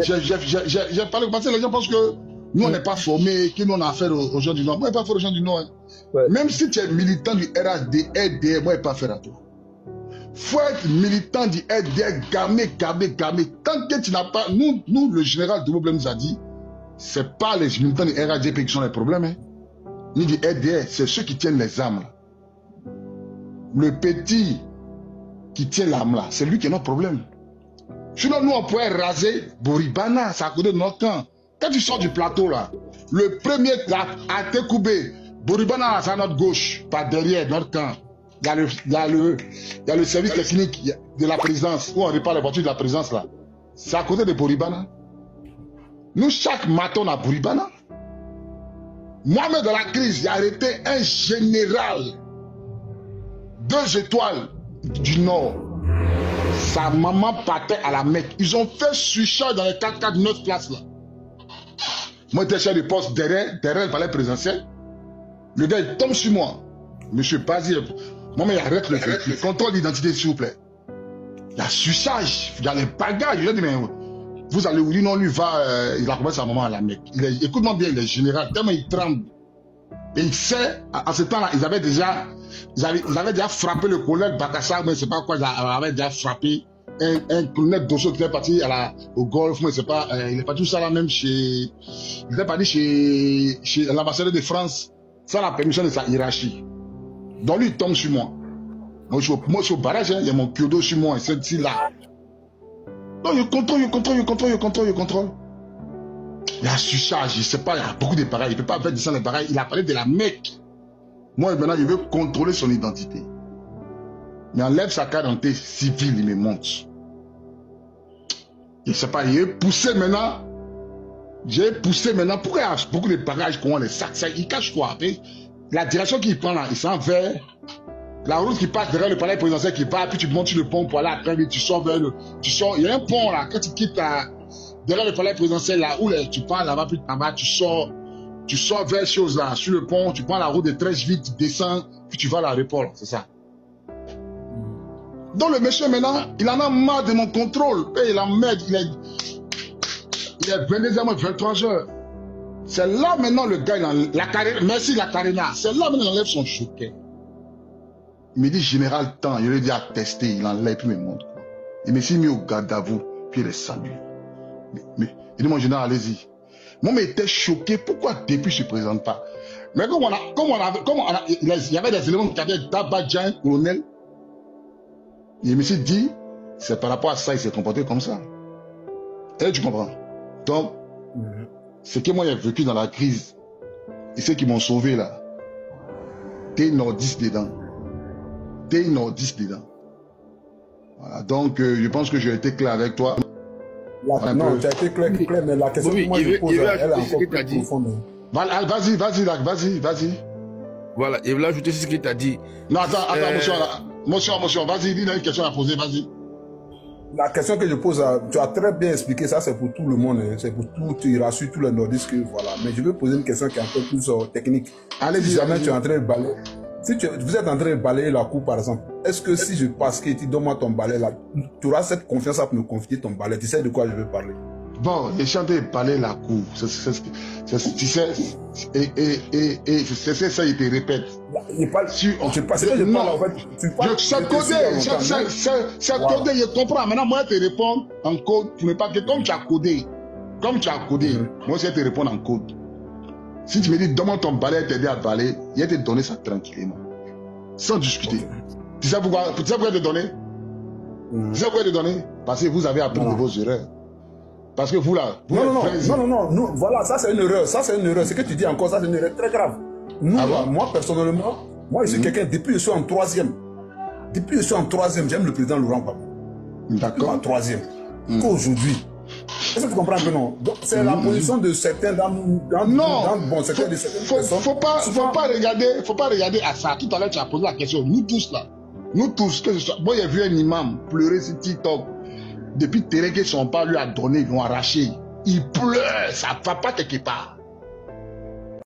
J'ai parlé parce que les gens pensent que nous, on n'est pas formés, que nous, on a affaire aux gens du Nord. Moi, je n'ai pas affaire aux gens du Nord. Hein. Ouais. Même si tu es militant du RHD, RDR, moi, je n'ai pas affaire à toi. Faut être militant du RDR, gamé. Tant que tu n'as pas... Nous, le général de Moblem nous a dit, c'est pas les militants du RHDP qui sont les problèmes. Hein. Ni du RDR, c'est ceux qui tiennent les armes. Là. Le petit qui tient l'arme là, c'est lui qui a notre problème. Sinon, nous, on pourrait raser Boribana, c'est à côté de notre camp. Quand tu sors du plateau là, le premier à te couper, Boribana, c'est à notre gauche, pas derrière notre camp. Il y a le service technique de la présidence, où on répare les voitures de la présidence là. C'est à côté de Boribana. Nous, chaque matin, on a Boribana. Moi-même, dans la crise, j'ai arrêté un général 2 étoiles du Nord. Sa maman partait à la Mecque. Ils ont fait switcher dans les 4x4 de notre place là. Moi, j'étais chef de poste derrière le palais présidentiel. Le gars, il tombe sur moi. Monsieur Bazir, moi, il arrête le contrôle d'identité, s'il vous plaît. Il y a switchage, il y a les bagages. Je lui ai dit, mais vous allez où dire non, lui va, il a commencé sa maman à la Mecque. Écoute-moi bien, il est général, tellement il tremble. Et il sait, à ce temps-là, ils avaient déjà frappé le colonel Bakassa, mais c'est pas quoi, ils avaient déjà frappé un colonel Dosso qui était parti au Golfe, mais c'est pas, il est parti tout ça là même il était parti chez l'ambassadeur de France, sans la permission de sa hiérarchie. Donc lui, il tombe sur moi. Moi, je suis au barrage, hein, il y a mon kyodo sur moi, et c'est là. Donc il contrôle. Il y a surcharge, je sais pas, il y a beaucoup de pareils, il ne peut pas faire descendre les pareils, il a parlé de la Mecque. Moi, maintenant, je veux contrôler son identité. Il enlève sa carte d'identité civile, il me montre. Je ne sais pas, j'ai poussé maintenant. Pourquoi il y a beaucoup de bagages qu'on a, les sacs, il cache quoi? La direction qu'il prend là, il s'en vers la route qui passe derrière le palais présidentiel qui part, puis tu montes sur le pont pour aller après, tu sors vers il y a un pont là, quand tu quittes derrière le palais présidentiel là, où tu pars là-bas, puis là-bas, tu sors vers chose là, sur le pont, tu prends la route de 13 vite, tu descends, puis tu vas à l'aéroport, c'est ça. Donc le monsieur maintenant, il en a marre de mon contrôle, et il emmerde, il est 22h, 23h. C'est là maintenant le gars, merci la Carina, c'est là maintenant il enlève son choquet. Il me dit général temps, il lui dit à tester, il enlève, puis il me montre. Il me s'est mis au garde à vous, puis il les salue. Il dit mon général, allez-y. Moi, mais j'étais choqué, pourquoi depuis je ne se présente pas? Mais il y avait des éléments qui avaient Dabadjan, colonel. Il me s'est dit, c'est par rapport à ça, il s'est comporté comme ça. Et tu comprends? Donc, ce que moi j'ai vécu dans la crise, et ceux qui m'ont sauvé là, t'es nordiste dedans. Voilà, donc je pense que j'ai été clair avec toi. Non, tu as été clair, mais la question que moi je pose, elle est encore plus profonde. Vas-y. Voilà, et là, ajouter ce qu'il t'a dit. Non, attends, motion, vas-y, dis-moi une question à poser, vas-y. La question que je pose, tu as très bien expliqué, ça c'est pour tout le monde, hein, c'est pour tout, tu rassures tous les nordistes que voilà. Mais je veux poser une question qui est un peu plus technique. Allez-y. Si jamais tu es en train de balayer, vous êtes en train de balayer la cour par exemple, est-ce que si je passe que tu donnes-moi ton balai là, tu auras cette confiance à me confier ton balai, tu sais de quoi je veux parler? Bon, j'ai chanté balayer la cour, tu sais, c'est ça, il te répète. C'est codé, je comprends. Maintenant, moi, je te réponds en code. Tu n'es pas que comme tu as codé. Moi, je te réponds en code. Si tu me dis, donne-moi ton balai, t'aider à balayer, je vais te donner ça tranquillement. Sans discuter. Okay. Tu sais pourquoi je te donner? Tu sais pourquoi je te donner? Parce que vous avez appris de vos erreurs. Parce que vous là... Non, voilà, ça c'est une erreur. Ce que tu dis encore, ça c'est une erreur très grave. Moi, personnellement, je suis quelqu'un, depuis que je suis en troisième, j'aime le président Laurent Gbagbo. D'accord. En troisième. Qu'aujourd'hui. Est-ce que tu comprends un peu, non? C'est la position de certains certains personnes. Faut pas regarder à ça. Tout à l'heure, tu as posé la question. Nous tous, que ce soit... Moi, j'ai vu un imam pleurer sur TikTok. Depuis Terre que son père lui a donné, ils l'ont arraché. Il pleure, ça ne va pas quelque part.